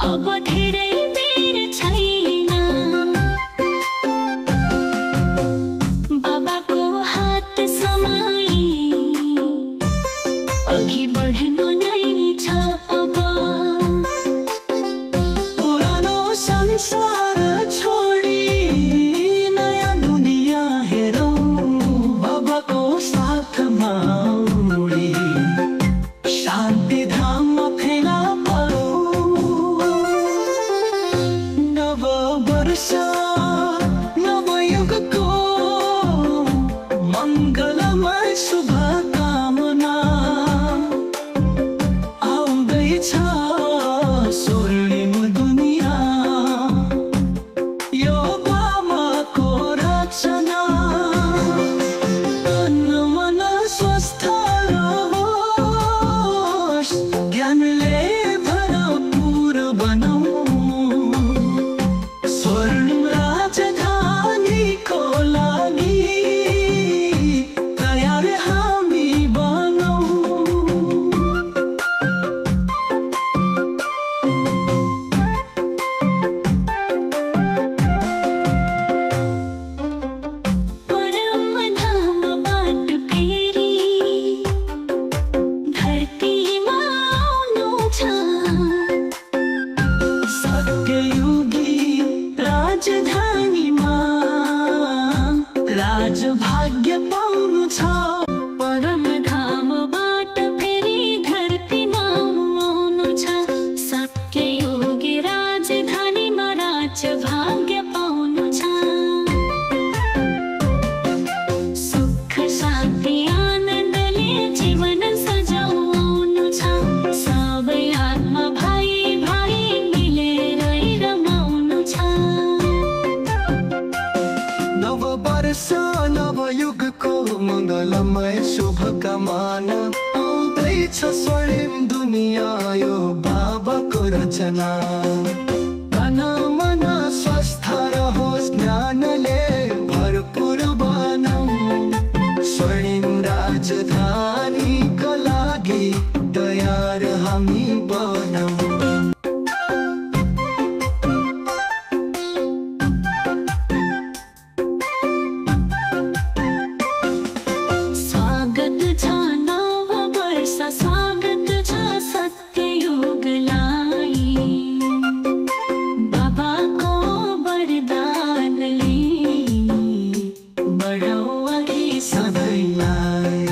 अब धेरै बेर छैन। बाबाको हात समाई अघि बढ्नु नै छ अब। पुरानो संसार छोडी नयाँ दुनियाँ हेरौँ, बाबाको साथमा उडी शान्ति धाममा फेला परौँ। नव वर्ष नव युगको मङ्गलमय शुभकामना आउँदैछ स्वर्णिम दुनियाँ, यो बाबाको रचना। तन मन स्वस्थ रहोस्, ज्ञानले भरपूर बनाऊ, स्वर्णिम राजधानीको लागि तयार हामी बनौँ। परम धामबाट फेरि धरतीमा आउनु छ। सत्ययुगी राजधानीमा राजभाग्य पाउनु छ। परम धामबाट फेरि धरतीमा आउनु छ। सत्ययुगी राजधानीमा राजभाग्य पाउनु छ। सुख शान्ति आनन्दले जीवन सजाउनु छ। सबै आत्मा भाइ भाइ मिलेरै रमाउनु छ। नव वर्ष नव युगको मङ्गलमय शुभकामना आउँदैछ स्वर्णिम दुनियाँ, यो बाबाको रचना। तन मन स्वस्थ रहोस्, ज्ञानले भरपूर बनाऊ, स्वर्णिम राजधानीको लागि तयार हामी बनाऊ। स्वागत छ नव वर्ष, स्वागत छ सत्ययुगलाई। बाबाको वरदानले बढौँ अघि सधैँलाई